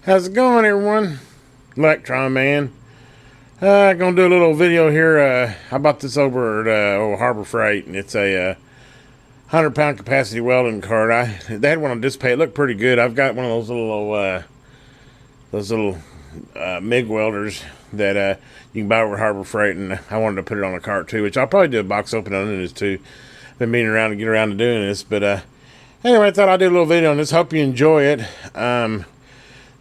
How's it going, everyone? Electron Man. Gonna do a little video here. I bought this over at old Harbor Freight, and it's a 100-pound capacity welding cart. They had one on display. It looked pretty good. I've got one of those little MIG welders that you can buy over at Harbor Freight, and I wanted to put it on a cart too, which I'll probably do a box open on this too. Been meaning around to get around to doing this, but anyway, I thought I'd do a little video on this. Hope you enjoy it.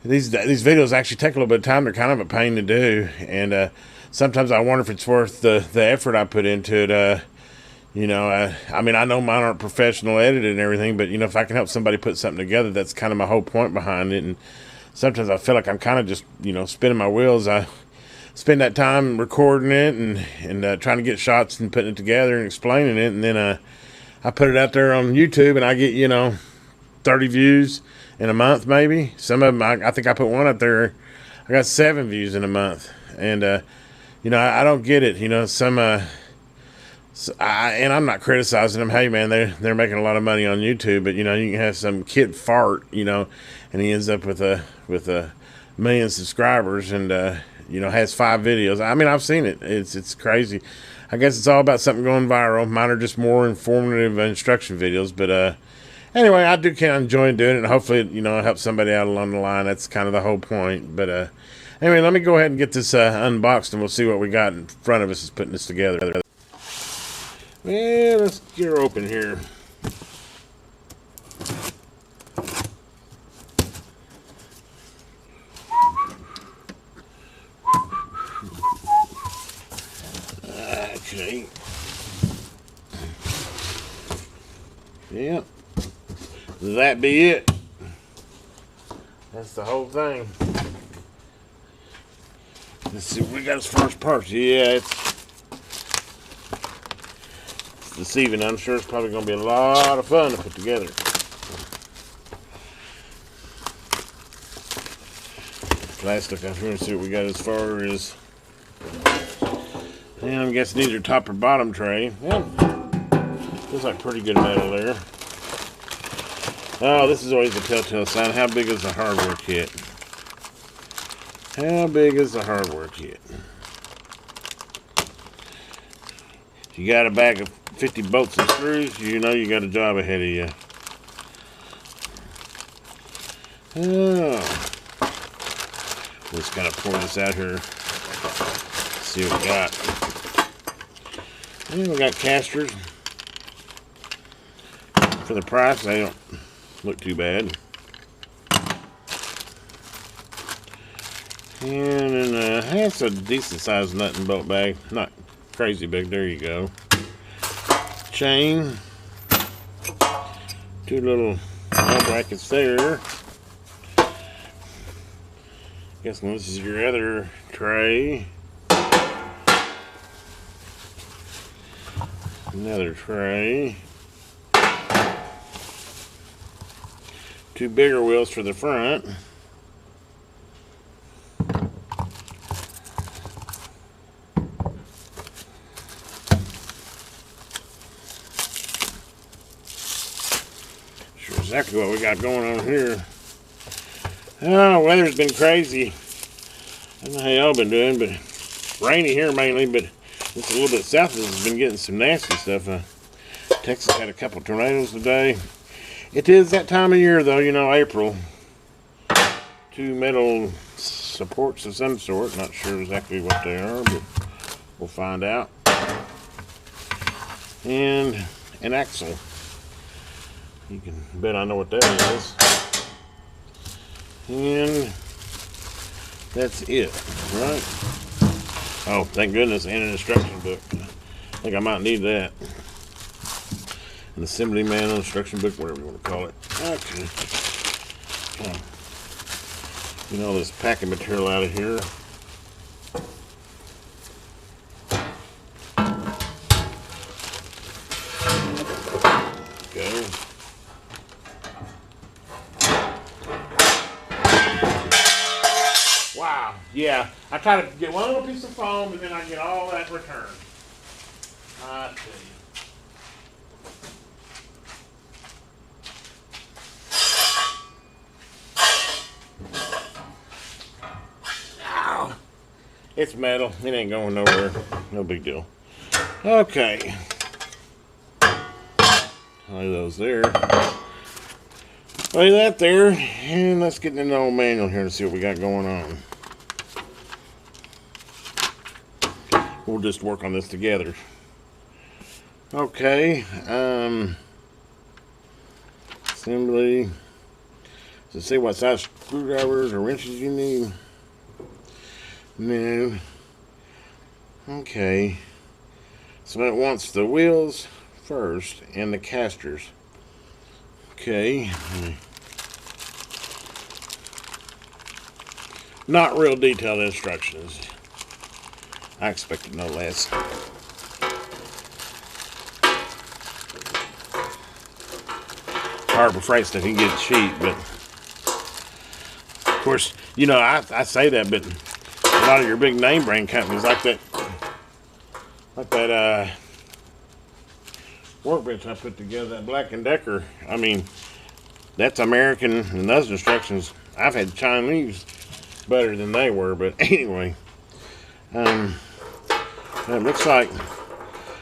These videos actually take a little bit of time. They're kind of a pain to do, and sometimes I wonder if it's worth the effort I put into it. I mean, I know mine aren't professional edited and everything, but if I can help somebody put something together, that's kind of my whole point behind it. And sometimes I feel like I'm kind of just spinning my wheels. I spend that time recording it and trying to get shots and putting it together and explaining it, and then I put it out there on YouTube, and I get 30 views in a month, maybe. Some of them, I think I put one up there, I got 7 views in a month. And I don't get it. And I'm not criticizing them. Hey man, they're making a lot of money on YouTube, but you can have some kid fart, and he ends up with a million subscribers, and has 5 videos. I mean, I've seen it. It's crazy. I guess it's all about something going viral. Mine are just more informative instruction videos, but anyway, I do kind of enjoy doing it, and hopefully, it helps somebody out along the line. That's kind of the whole point. But anyway, let me go ahead and get this unboxed, and we'll see what we got in front of us is putting this together. Well, let's get her open here. Okay. Yep. That be it. That's the whole thing. Let's see what we got as far as parts. Yeah, it's deceiving. I'm sure it's probably going to be a lot of fun to put together. Plastic. I'm going to see what we got as far as. And I'm guessing these are top or bottom tray. Yeah. Looks like pretty good metal there. Oh, this is always a telltale sign. How big is the hardware kit? How big is the hardware kit? If you got a bag of 50 bolts and screws, you got a job ahead of you. Oh. Let's kind of pour this out here. See what we got. And we got casters. For the price, they don't look too bad. And then that's a decent sized nut and bolt bag. Not crazy big. There you go. Chain. 2 little L brackets there. Guess this is your other tray. Another tray. 2 bigger wheels for the front. Sure exactly what we got going on here. Oh, weather's been crazy. I don't know how y'all been doing, but rainy here mainly, but just a little bit south of us has been getting some nasty stuff. Texas had a couple tornadoes today. It is that time of year, though, April. 2 metal supports of some sort. Not sure exactly what they are, but we'll find out. And an axle. You can bet I know what that is. And that's it, right? Oh, thank goodness, and an instruction book. I think I might need that. An assembly manual, instruction book, whatever you want to call it. Okay. Get all this packing material out of here. Okay. Wow. Yeah. I try to get one little piece of foam, and then I get all that returned. I tell you. It's metal. It ain't going nowhere. No big deal. Okay. Lay those there. Lay that there. And let's get in the old manual here to see what we got going on. We'll just work on this together. Okay. Assembly. Does it say what size screwdrivers or wrenches you need? No. Okay. So it wants the wheels first and the casters. Okay. Not real detailed instructions. I expected no less. Harbor Freight stuff, you can get it cheap, but of course, you know, I say that, but a lot of your big name brand companies like that workbench I put together, that Black & Decker, I mean, that's American, and those instructions, I've had Chinese better than they were, but anyway, it looks like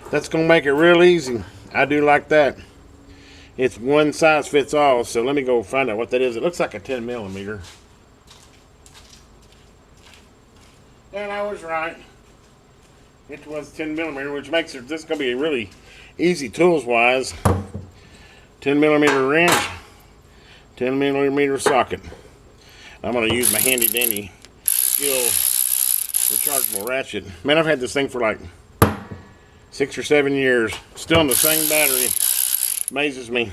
that's going to make it real easy. I do like that. It's one size fits all, so let me go find out what that is. It looks like a 10 millimeter. And I was right. It was 10 millimeter, which makes it, this is going to be really easy tools wise. 10 millimeter wrench, 10 millimeter socket. I'm going to use my handy dandy Skill rechargeable ratchet. Man, I've had this thing for like 6 or 7 years. Still in the same battery. Amazes me.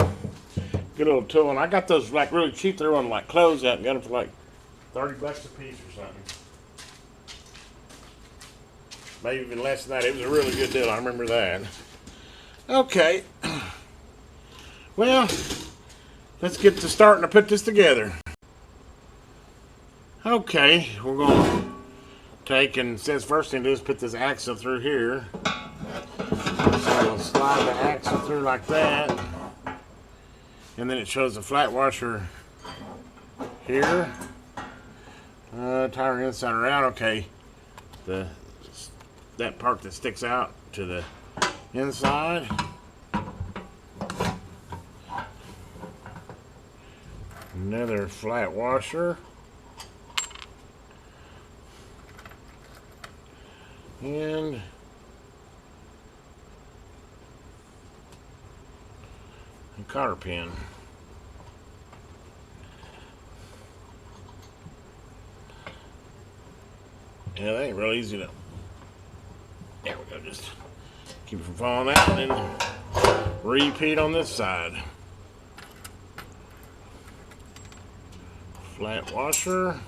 Good little tool. And I got those like really cheap. They're on like closeout. Got them for like 30 bucks a piece or something. Maybe even less than that. It was a really good deal. I remember that. Okay. Well, let's get to starting to put this together. Okay, we're going to take, and says first thing to do is put this axle through here. So we'll slide the axle through like that. And then it shows the flat washer here. Tire inside or out. Okay. That part that sticks out to the inside. Another flat washer. And a cotter pin. Yeah, that ain't real easy to. There we go. Just keep it from falling out, and then repeat on this side. Flat washer.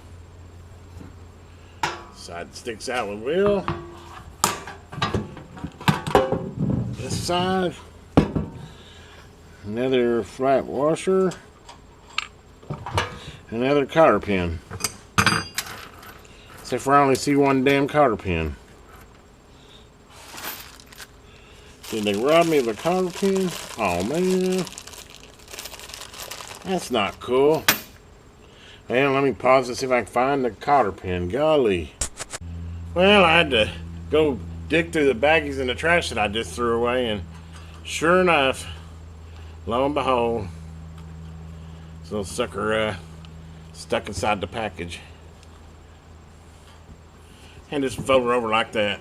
Side sticks out with wheel. This side. Another flat washer. Another cotter pin. Except for I only see one damn cotter pin. Did they rob me of a cotter pin? Oh man. That's not cool. Well, let me pause and see if I can find the cotter pin. Golly. Well, I had to go dig through the baggies in the trash that I just threw away, and sure enough, lo and behold, this little sucker stuck inside the package. And just fold it over like that.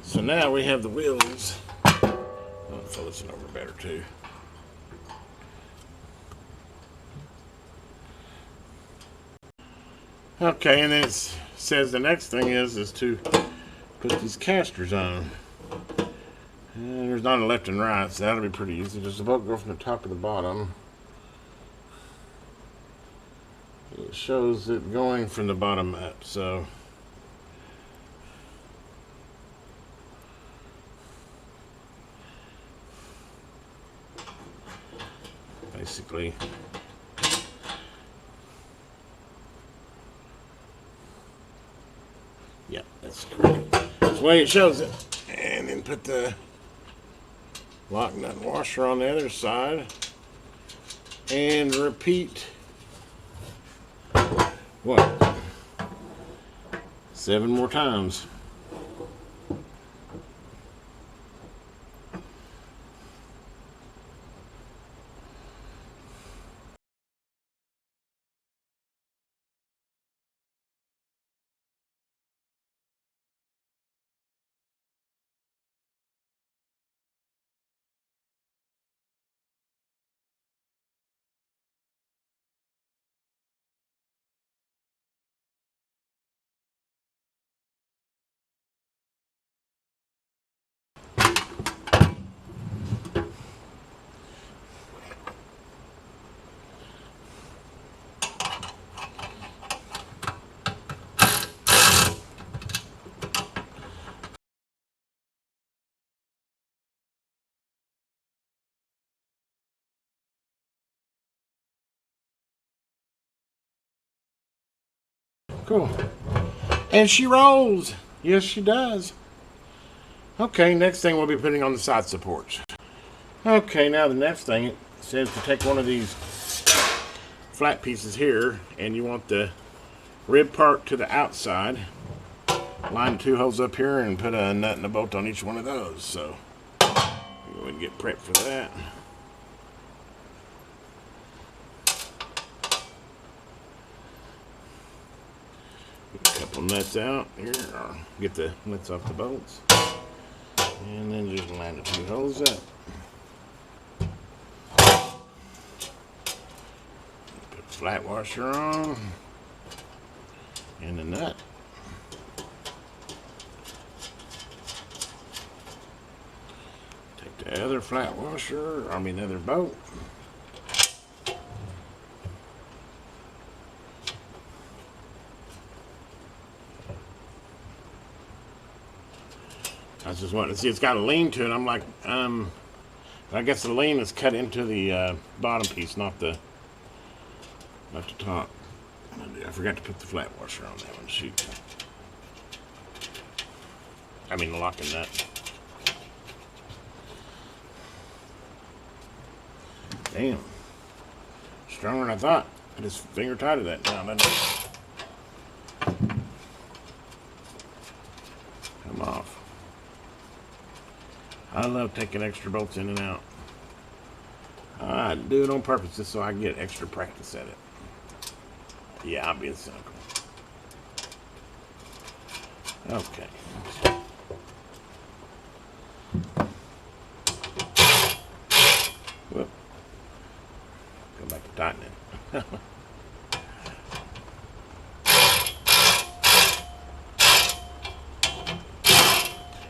So now we have the wheels. I'll fold this one over better too. Okay, and then it says the next thing is to put these casters on. And there's not a left and right, so that'll be pretty easy. Just about go from the top to the bottom. It shows it going from the bottom up, so basically yeah, that's correct. That's the way it shows it. And then put the lock nut washer on the other side and repeat what? 7 more times. Cool. And she rolls. Yes, she does. Okay, next thing we'll be putting on the side supports. Okay, now the next thing, it says to take one of these flat pieces here, and you want the rib part to the outside. Line 2 holes up here and put a nut and a bolt on each one of those. So, go ahead and get prepped for that. Get a couple nuts out here, or get the nuts off the bolts. And then just line the 2 holes up. Put the flat washer on. And the nut. Take the other flat washer, the other bolt. I was just wanting to see, it's got a lean to it. I'm like, I guess the lean is cut into the bottom piece, not the top. I forgot to put the flat washer on that one. Shoot. The locking nut. Damn. Stronger than I thought. I just finger tighted that now, doesn't it? Come off. I love taking extra bolts in and out. I do it on purpose just so I can get extra practice at it. Yeah, I'm being cynical. Okay. Whoop. Go back to tightening.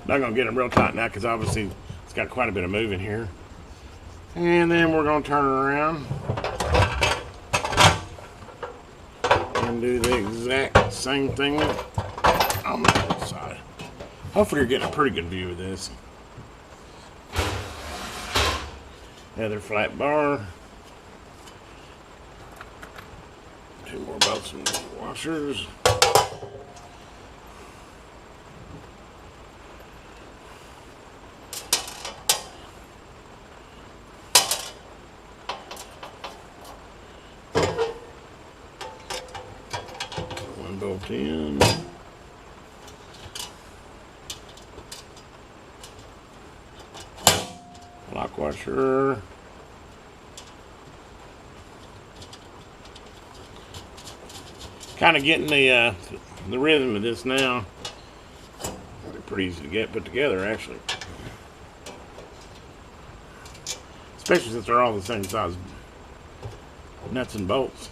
Not going to get them real tight now because obviously it's got quite a bit of moving here. And then we're going to turn it around and do the exact same thing on the other side. Hopefully you're getting a pretty good view of this. Another flat bar. 2 more bolts and washers. Bolt in. Lock washer. Kind of getting the rhythm of this now. They're pretty easy to get put together, actually. Especially since they're all the same size nuts and bolts.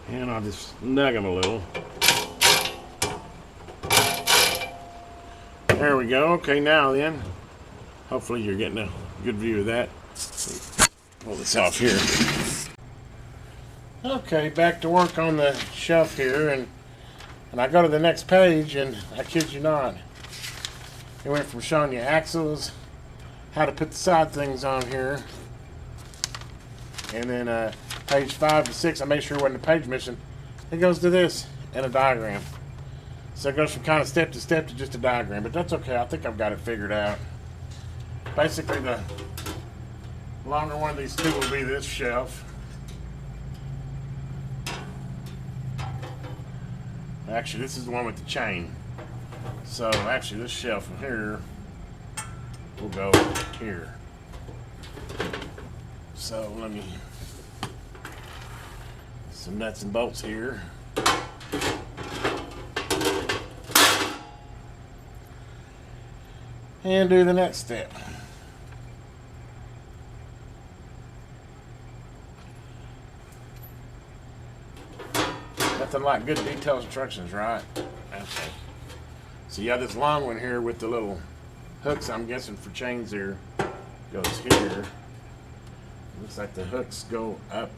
And I'll just snug them a little. There we go. Okay, now then, hopefully you're getting a good view of that. Pull this off here. Okay, back to work on the shelf here, and I go to the next page, and I kid you not, it went from showing you axles, how to put the side things on here, and then page 5 to 6, I made sure it wasn't a page missing. It goes to this and a diagram. So it goes from kind of step to step to just a diagram, but that's okay. I think I've got it figured out. Basically, Longer one of these two will be this shelf. Actually, this is the one with the chain. So actually this shelf from here will go here. So let me, some nuts and bolts here. And do the next step. Nothing like good detailed instructions, right? Okay. So you have this long one here with the little hooks, I'm guessing for chains there, goes here. Looks like the hooks go up.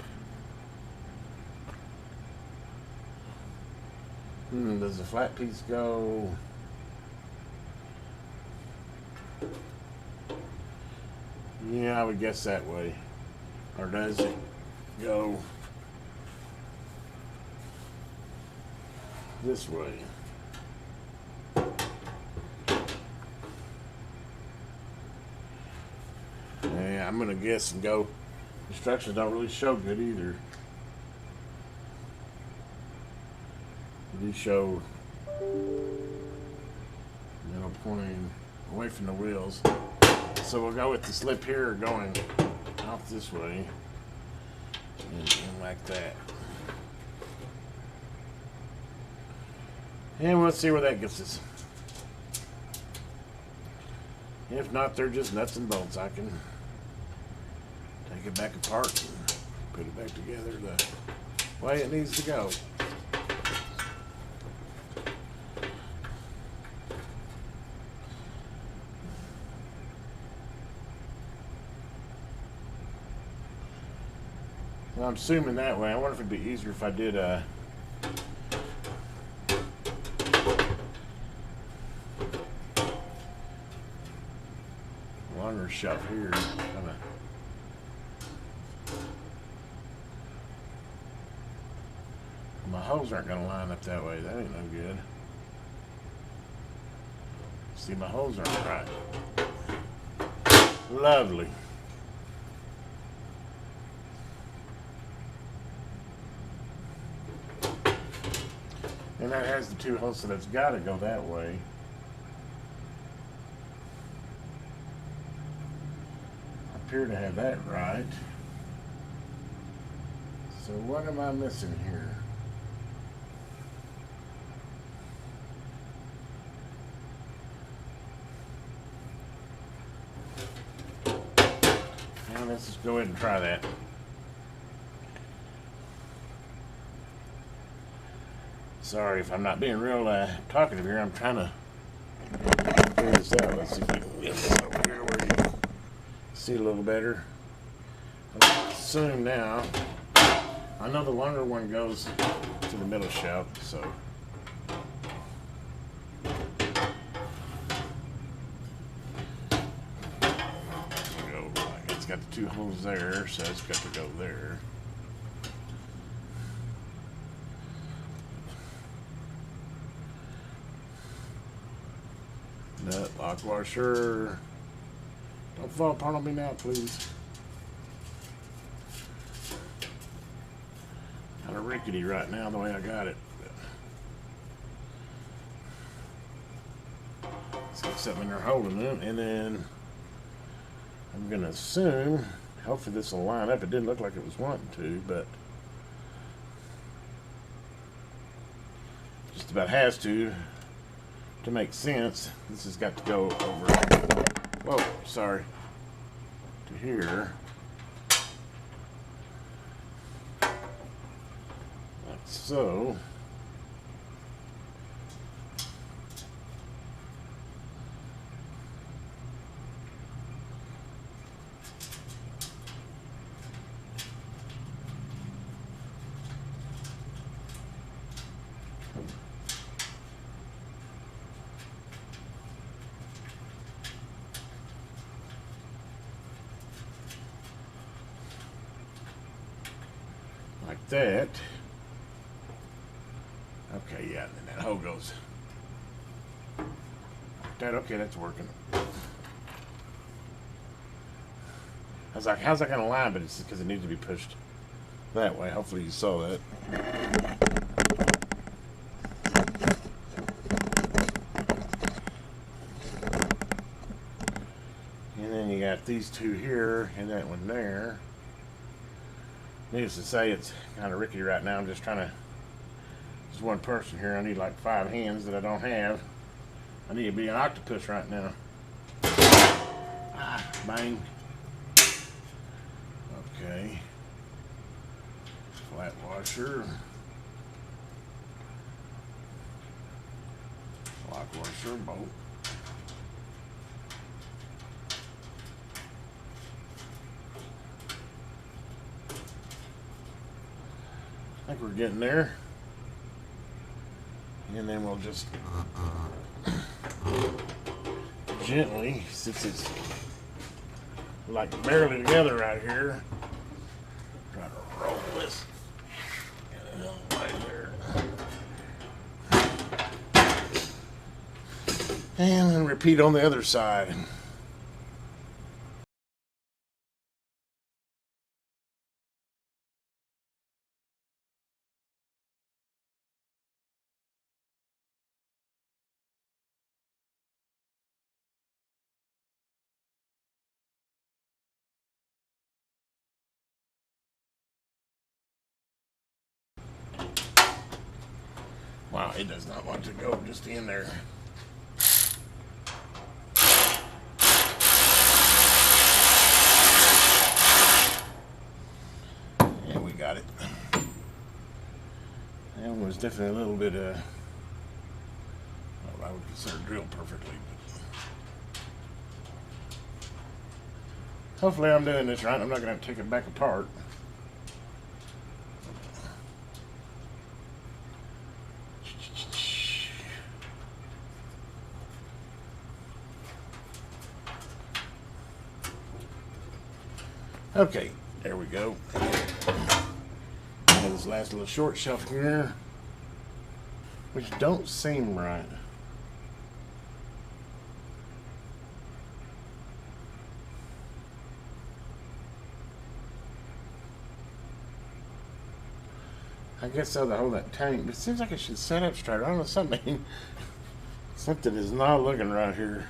Does the flat piece go? Yeah, I would guess that way. Or does it go this way? Yeah, I'm gonna guess and go. Instructions don't really show good either. They show middle pointing away from the wheels. So we'll go with the slip here going off this way and like that. And we'll see where that gets us. If not, they're just nuts and bolts. I can take it back apart and put it back together the way it needs to go. Well, I'm assuming that way. I wonder if it'd be easier if I did a longer shelf here. Kinda. My holes aren't going to line up that way. That ain't no good. See, my holes aren't right. Lovely. And that has the two holes, so that's got to go that way. I appear to have that right. So what am I missing here? And let's just go ahead and try that. Sorry if I'm not being real talkative here. I'm trying to figure this out. Let's see if we can get this over here where you can see a little better. I'll assume now. I know the longer one goes to the middle shelf, so. It's got the two holes there, so it's got to go there. Nut, lock washer. Don't fall apart on me now, please. Kind of rickety right now the way I got it. It's got something in there holding it, and then I'm gonna assume, hopefully this will line up. It didn't look like it was wanting to, but just about has to make sense. This has got to go over, whoa, sorry, to here. Like so. Like that. Okay, yeah, and then that hole goes like that. Okay, that's working. I was like, how's that going to line? But it's because it needs to be pushed that way. Hopefully you saw that. And then you got these two here and that one there. Needless to say, it's kind of rickety right now. I'm just trying to, just one person here. I need like 5 hands that I don't have. I need to be an octopus right now. Ah, bang. Okay. Flat washer. Lock washer, bolt. I think we're getting there. And then we'll just gently, since it's like barely together right here, try to roll this right there. And then repeat on the other side. Wow, it does not want to go just in there. And we got it. That one was definitely a little bit, well, I would consider drilled perfectly. But hopefully I'm doing this right. I'm not going to have to take it back apart. Okay, there we go. And this last little short shelf here, which don't seem right. I guess so to hold that tank, but it seems like it should set up straight. I don't know, something is not looking right here.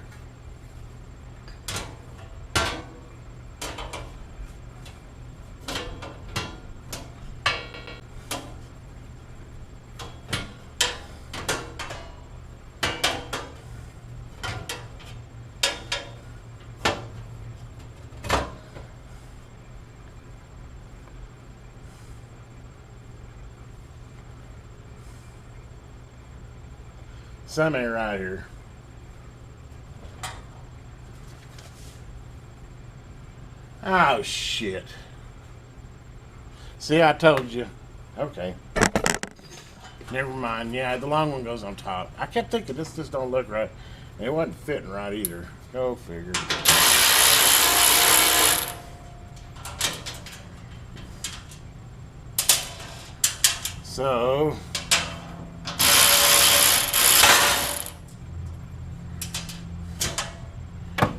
Something ain't right here. Oh, shit. See, I told you. Okay. Never mind. Yeah, the long one goes on top. I kept thinking this just don't look right. It wasn't fitting right either. Go figure. So...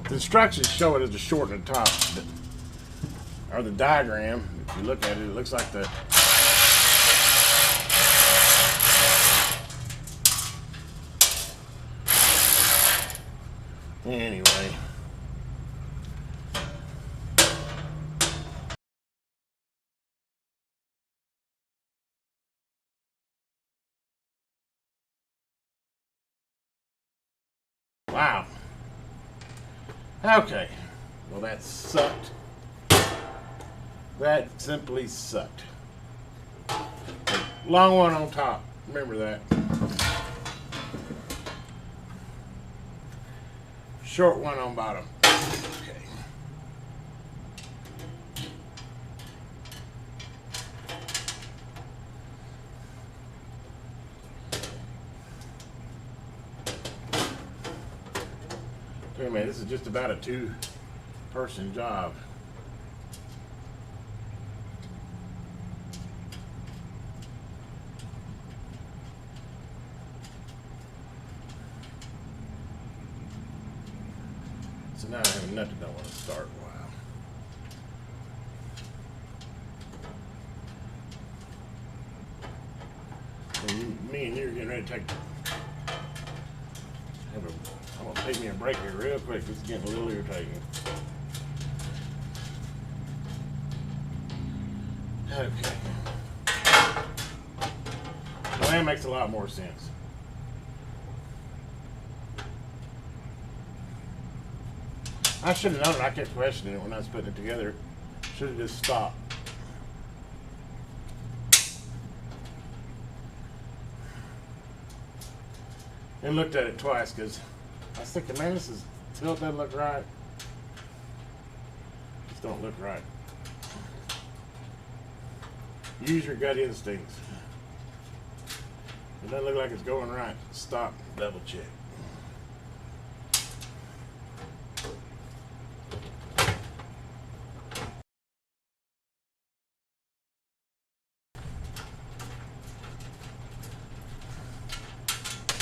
the instructions show it as a short at the top, or the diagram. If you look at it, it looks like the anyway. Wow. Okay, well that sucked. That simply sucked. Long one on top, remember that. Short one on bottom. Okay. Hey man, this is just about a 2-person job. So now I have a nut that don't want to start. Wow. And me and you are getting ready to take. I'm gonna take me a break here real quick. This is getting a little irritating. Okay. Well, that makes a lot more sense. I should have known it. I kept questioning it when I was putting it together. Should have just stopped. And looked at it twice because I was thinking, man, this tilt doesn't look right. Just don't look right. Use your gut instincts. It doesn't look like it's going right. Stop. Double check.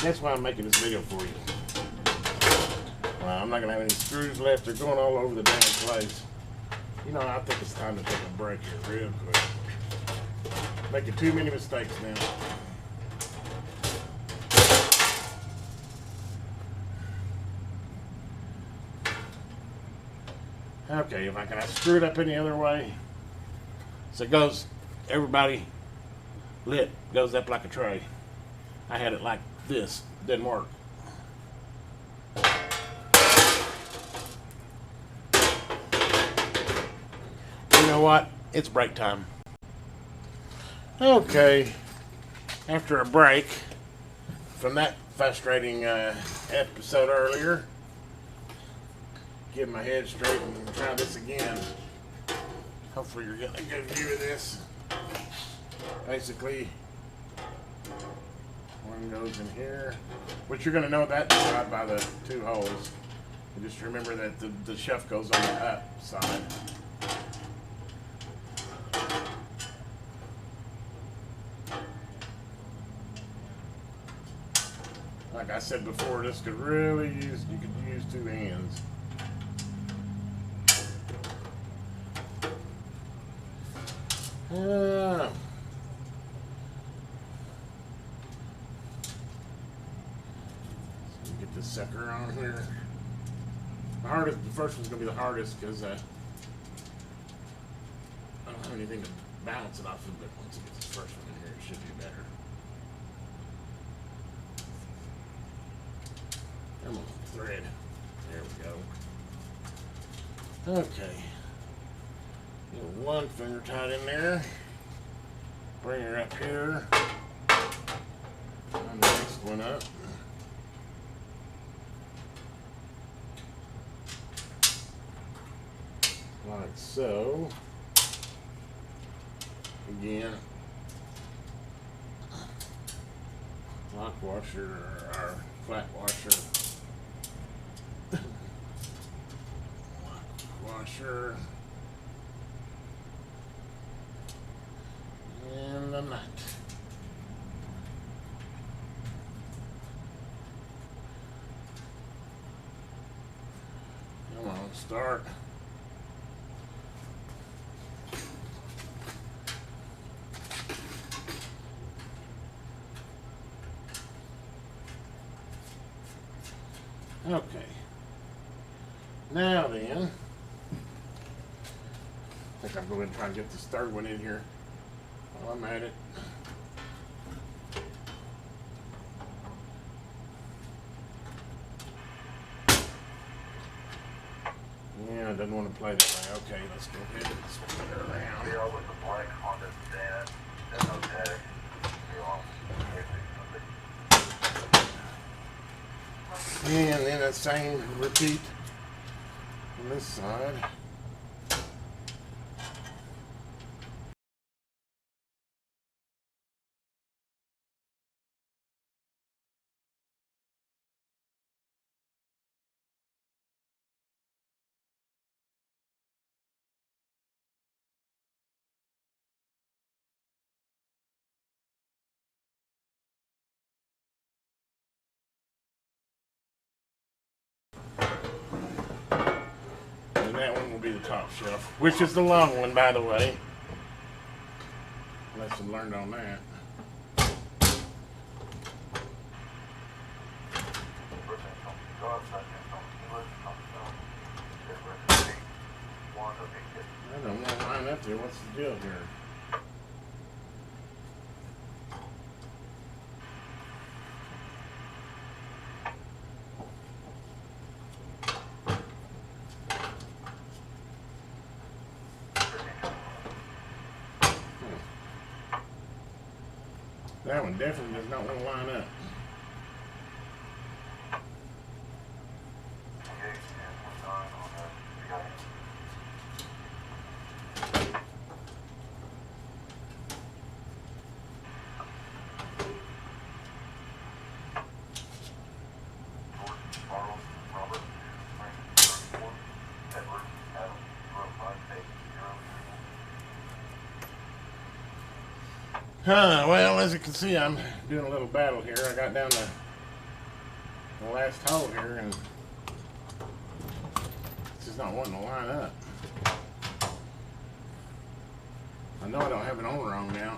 That's why I'm making this video for you. Well, I'm not going to have any screws left. They're going all over the damn place. You know, I think it's time to take a break here real quick. Making too many mistakes now. Okay, if I can screw it up any other way. So it goes, everybody, lip goes up like a tray. I had it like this. Didn't work. You know what? It's break time. Okay. After a break from that frustrating episode earlier, get my head straight and try this again. Hopefully you're getting a good view of this. Basically, one goes in here, which you're going to know that right by the two holes. And just remember that the shelf goes on the up side. Like I said before, this could really use, you could use two hands. So get this sucker on here. The first one's gonna be the hardest because I don't have anything to bounce it off of, but once it gets this first one in here, it should be better. Come on, thread. There we go. Okay. Get one finger tight in there. Bring her up here. And the next one up. Like so. Again. Lock washer or flat washer. Washer and the nut. Come on, start. Okay. Now then, I think I'm going to try and get this third one in here while I'm at it. Yeah, I didn't want to play that way. Okay, let's go ahead and spin it around. Zero with the blank on this stand. Then okay. And then that same repeat on this side. That one will be the top shelf, which is the long one, by the way. Lesson learned on that. to. What's the deal here? That one definitely does not want to line up. Well, as you can see, I'm doing a little battle here. I got down to the last hole here, and it's just not wanting to line up. I know I don't have it on wrong now.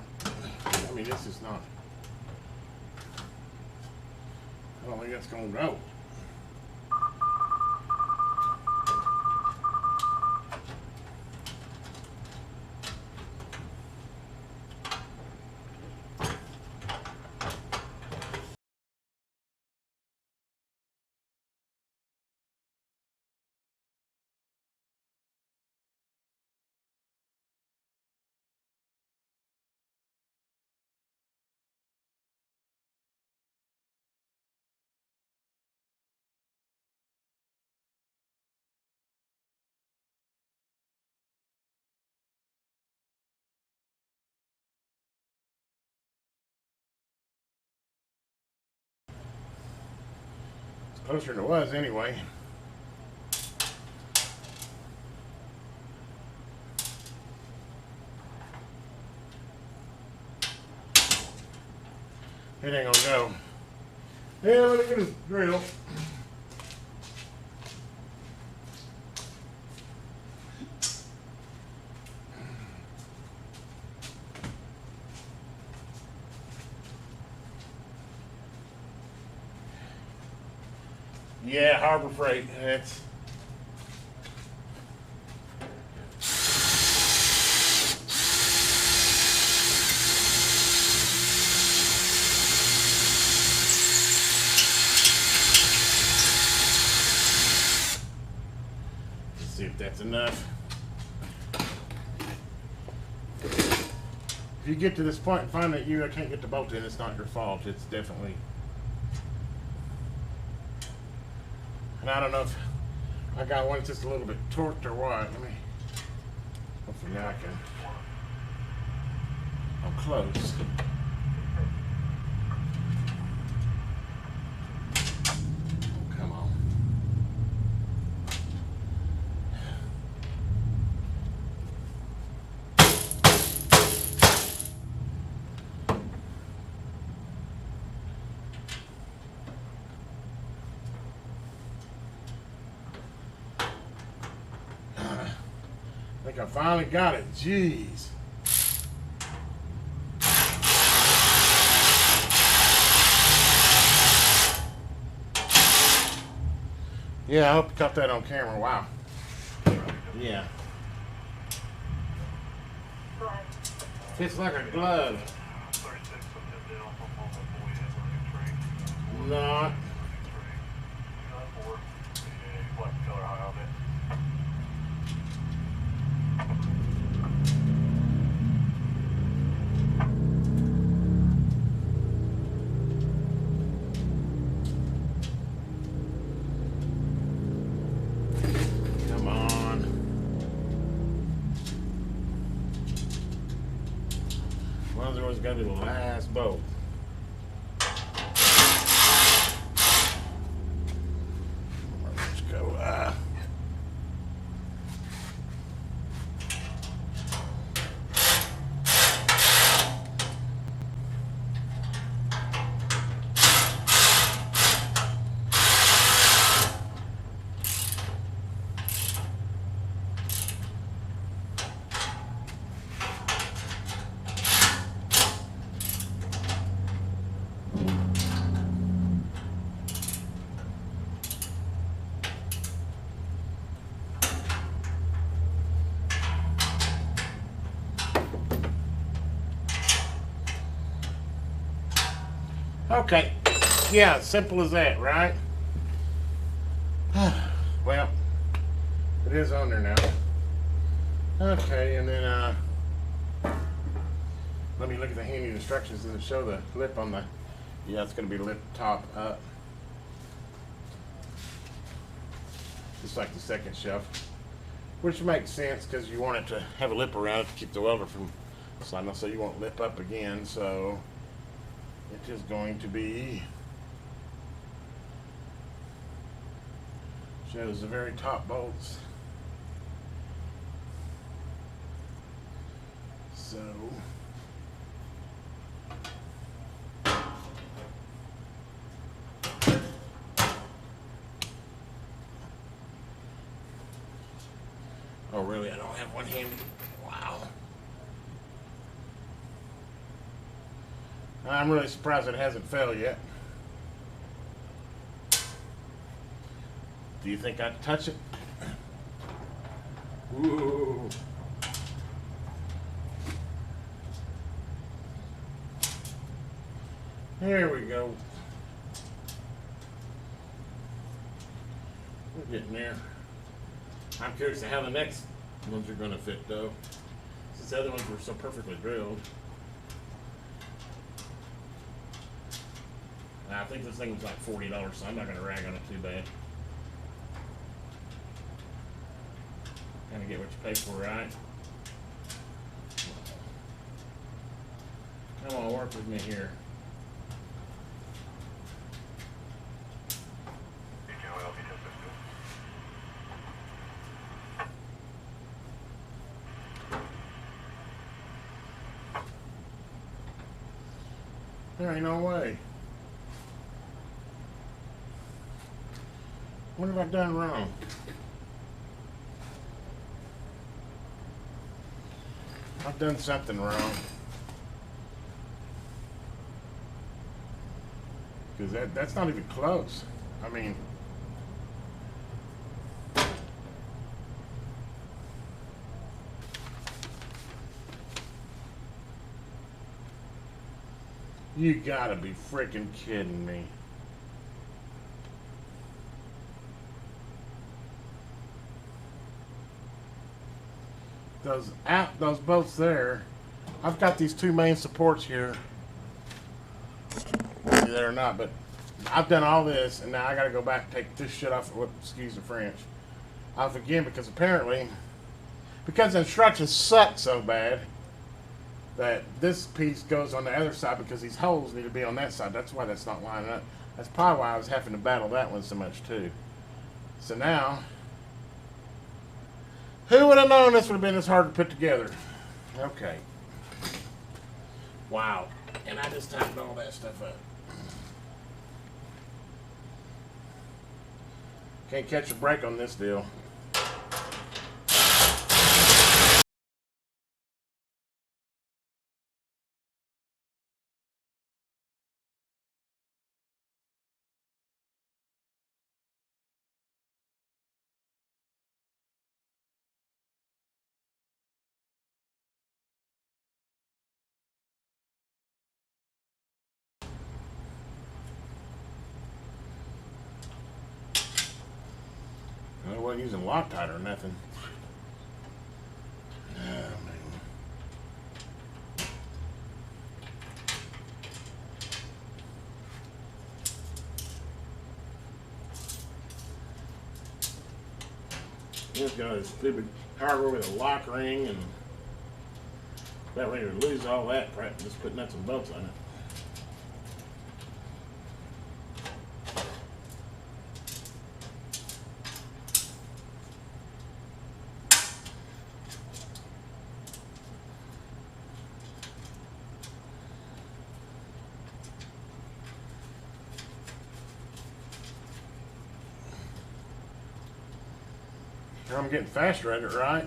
I mean, this is not. I don't think that's going to go. Closer than it was anyway. It ain't gonna go. Yeah, let me get a drill. Yeah, Harbor Freight. That's. Let's see if that's enough. If you get to this point and find that you can't get the bolt in, it's not your fault. It's definitely. And I don't know if I got one just a little bit torqued or what. Let me. Hopefully I can. I'm close. Come on. I think I finally got it. Jeez. Yeah, I hope you caught that on camera. Wow. Yeah. Fits like a glove. Not. One's always got to be the last bolt. Let's go. Okay. Yeah, simple as that, right? Well, it is on there now. Okay, and then let me look at the handy instructions. Does it show the lip on the? Yeah, it's going to be lip top up, just like the second shelf, which makes sense because you want it to have a lip around it to keep the welder from sliding. So you won't lip up again. So it is going to be. Shows the very top bolts. So oh really? I don't have one handy. Wow. I'm really surprised it hasn't failed yet. Do you think I'd touch it? Ooh. There we go. We're getting there. I'm curious to how the next ones are going to fit, though, since the other ones were so perfectly drilled. I think this thing was like $40, so I'm not going to rag on it too bad. Kind of get what you pay for, right? Come on, work with me here. There ain't no way. What have I done wrong? I've done something wrong. Because that's not even close. I mean, you gotta be freaking kidding me. Those bolts there. I've got these two main supports here. Maybe they're not, but I've done all this, and now I gotta go back and take this shit off. Excuse the French. Off again because apparently, because the instructions suck so bad that this piece goes on the other side because these holes need to be on that side. That's why that's not lining up. That's probably why I was having to battle that one so much too. So now, who would have known this would have been this hard to put together? Okay. Wow. And I just tightened all that stuff up. Can't catch a break on this deal. I wasn't using Loctite or nothing. Oh, man. Just got a stupid hardware with a lock ring, and that way to lose all that crap. Just put nuts and bolts on it. I'm getting faster at it, right?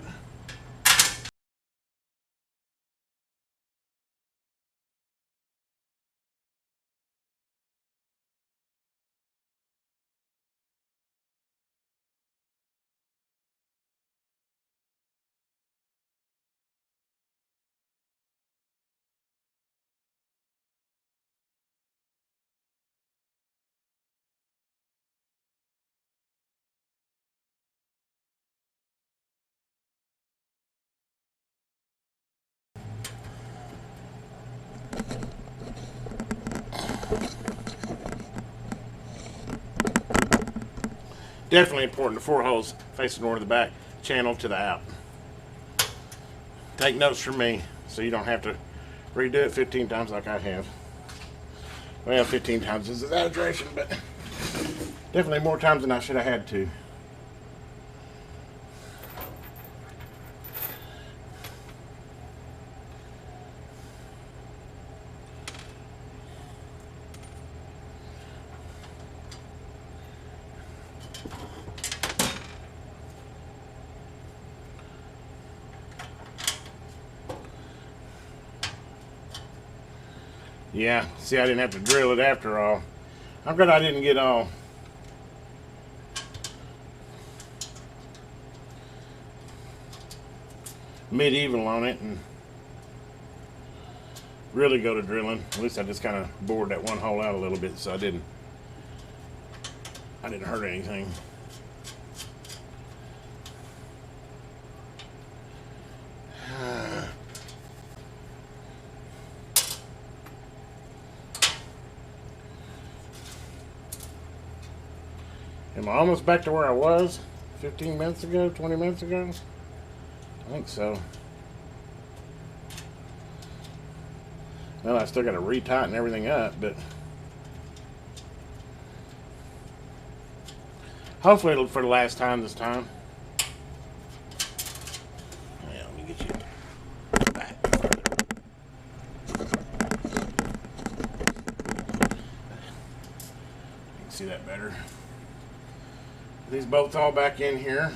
Definitely important. The 4 holes facing north of the back, channel to the out. Take notes from me so you don't have to redo it 15 times like I have. Well, 15 times is an exaggeration, but definitely more times than I should have had to. Yeah, see, I didn't have to drill it after all. I'm glad I didn't get all medieval on it and really go to drilling. At least I just kind of bored that one hole out a little bit, so I didn't hurt anything. Am I almost back to where I was 15 minutes ago, 20 minutes ago? I think so. Well, I still got to retighten everything up, but hopefully it'll for the last time this time. Yeah, let me get you back further. You can see that better. These bolts all back in here.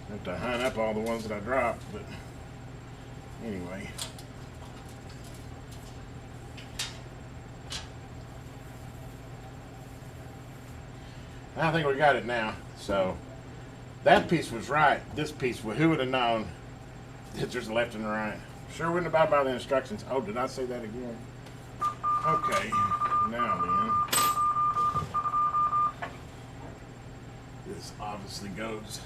Have to hunt up all the ones that I dropped, but anyway. I think we got it now. So that piece was right. This piece, who would have known that there's a left and a right? Sure wouldn't have abided by the instructions. Oh, did I say that again? Okay, now then. This obviously goes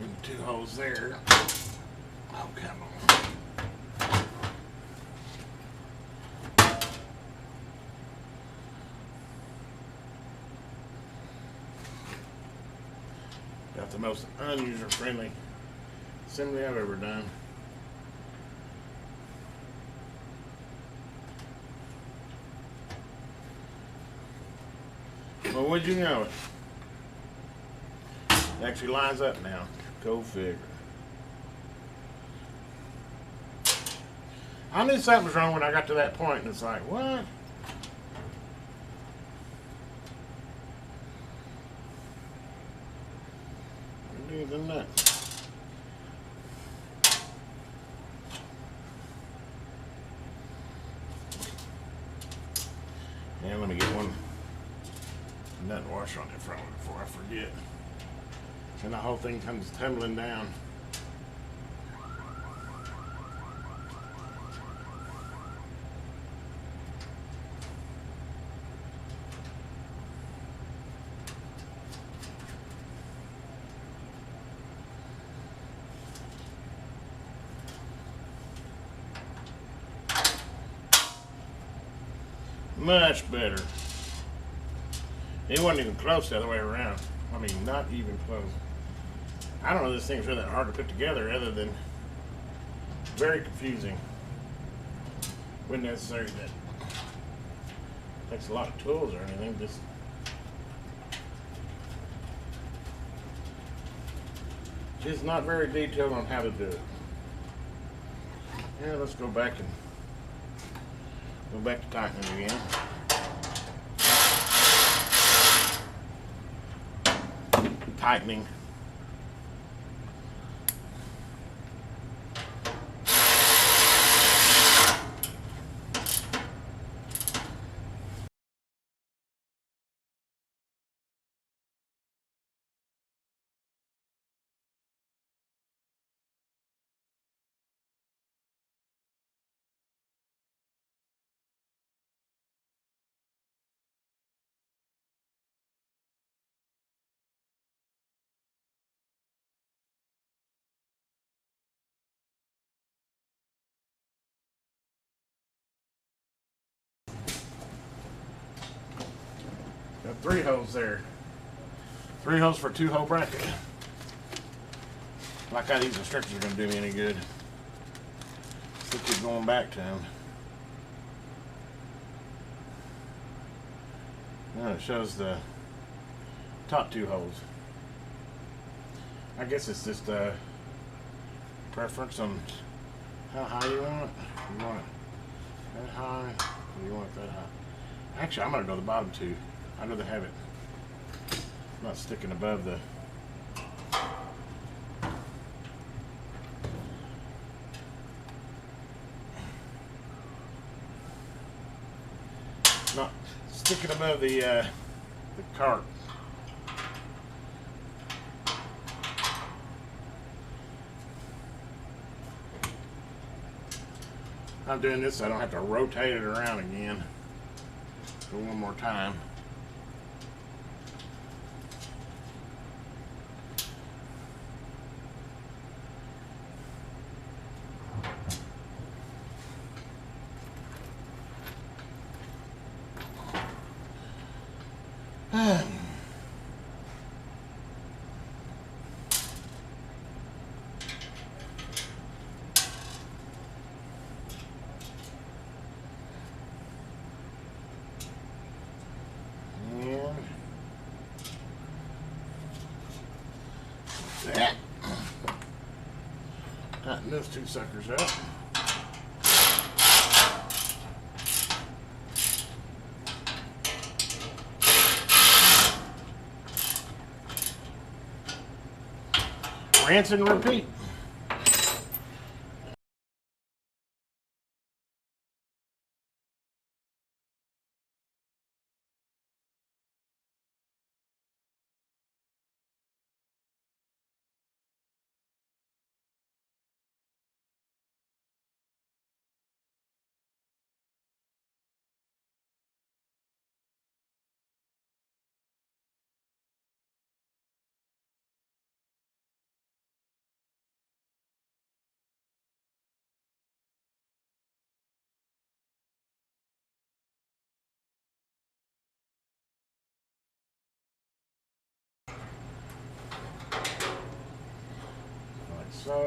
in 2 holes there. Oh, come on. Got the most unuser-friendly assembly I've ever done. Well, would you know it? It actually lines up now. Go figure. I knew something was wrong when I got to that point, and it's like, what? Than that. And let me get one nut washer on that front one before I forget. And the whole thing comes tumbling down. Much better. It wasn't even close the other way around. I mean, not even close. I don't know if this thing's really that hard to put together other than very confusing. Wouldn't necessarily that takes a lot of tools or anything. Just not very detailed on how to do it. Yeah, let's go back to tightening again. Tightening. 3 holes there. 3 holes for a 2-hole bracket. Like how these instructions are going to do me any good. I keep going back to them. Now it shows the top 2 holes. I guess it's just a preference on how high you want it. You want it that high, or you want it that high? Actually, I'm going to go to the bottom 2. I'd rather have it not sticking above the. Not sticking above the cart. I'm doing this so I don't have to rotate it around again. Go one more time. That. Tighten those 2 suckers up. Rinse and repeat. So,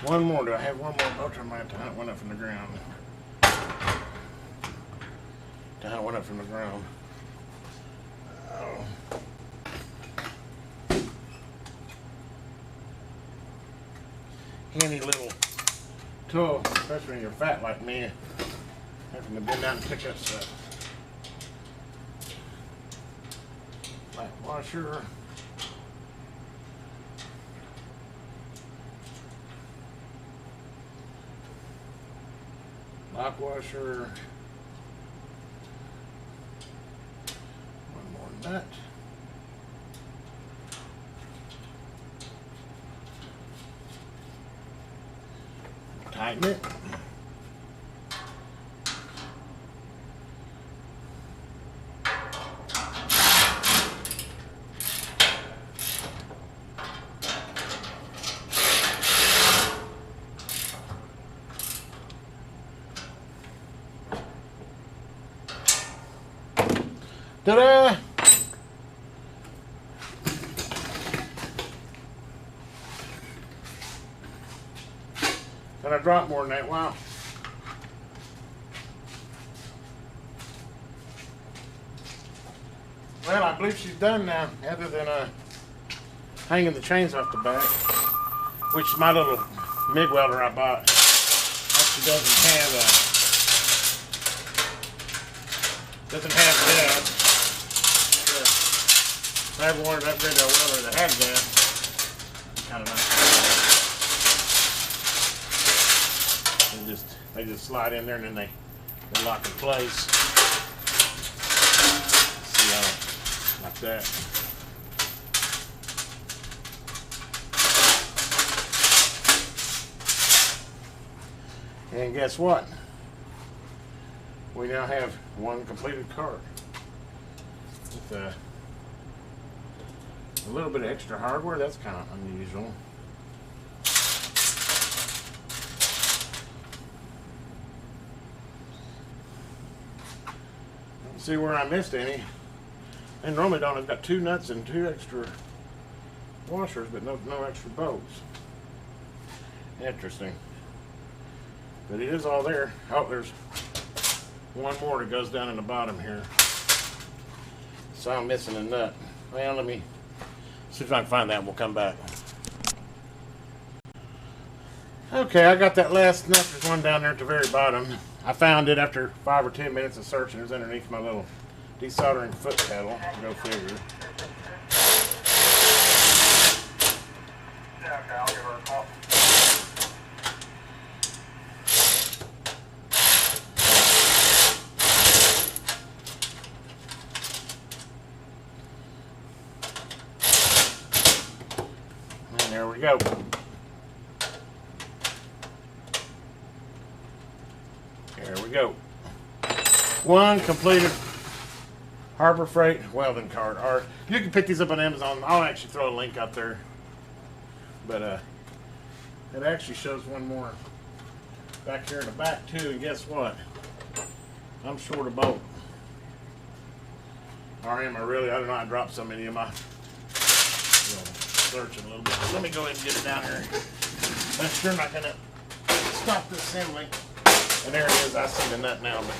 one more. Do I have one more? I'll turn my to hunt one up from the ground. To hunt one up from the ground. Oh. Handy little tool, especially when you're fat like me, having to bend down and pick up stuff. Like washer. Lock washer. One more nut. Tighten it. Ta-da! And I dropped more than that. Wow. Well, I believe she's done now, other than hanging the chains off the back, which my little MIG welder I bought actually doesn't have gas. If I ever wanted to upgrade to a welder that had gas, it's kind of nice. They just slide in there and then they lock in place. See how, like that. And guess what? we now have one completed cart with a little bit of extra hardware. That's kind of unusual. Let's see where I missed any. And normally don't. I've got 2 nuts and 2 extra washers, but no extra bolts. Interesting. But it is all there. Oh, there's one more that goes down in the bottom here. So I'm missing a nut. Well, let me see if I can find that and we'll come back. Okay, I got that last nut. There's one down there at the very bottom. I found it after 5 or 10 minutes of searching. It was underneath my little desoldering foot pedal. Go figure. Yeah, okay, I'll give her a call. And there we go. There we go. One completed Harbor Freight welding cart. Or you can pick these up on Amazon. I'll actually throw a link up there. But it actually shows one more back here in the back too. And guess what? I'm short a bolt. Or am I really? I don't know. I dropped so many of my searching a little bit. Let me go ahead and get it down here. That's sure not gonna stop the assembly. And there it is. I see the nut now. But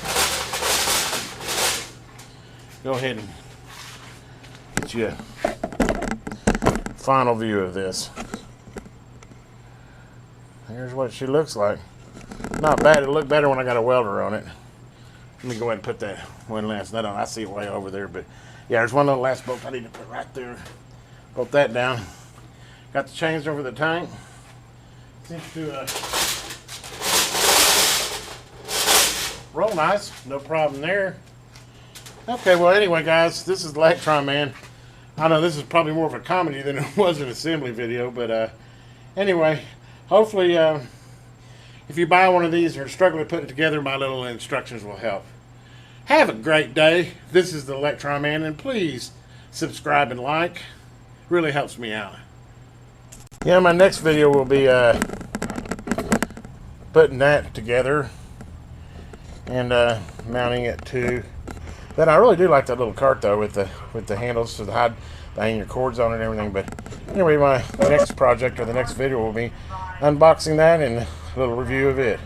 go ahead and get you a final view of this. Here's what she looks like. Not bad. It'll look better when I got a welder on it. Let me go ahead and put that one last nut on. I see it way over there, but yeah, there's one little last bolt I need to put right there. Bolt that down. Got the chains over the tank. Seems to roll nice. No problem there. Okay, well anyway guys, this is the Electron Man. I know this is probably more of a comedy than it was an assembly video, but anyway, hopefully if you buy one of these or struggle to put it together, my little instructions will help. Have a great day. This is the Electron Man, and please subscribe and like. Really helps me out. Yeah, my next video will be putting that together and mounting it to that. I really do like that little cart though, with the handles to hang your cords on it and everything. But anyway, my next project or the next video will be unboxing that and a little review of it.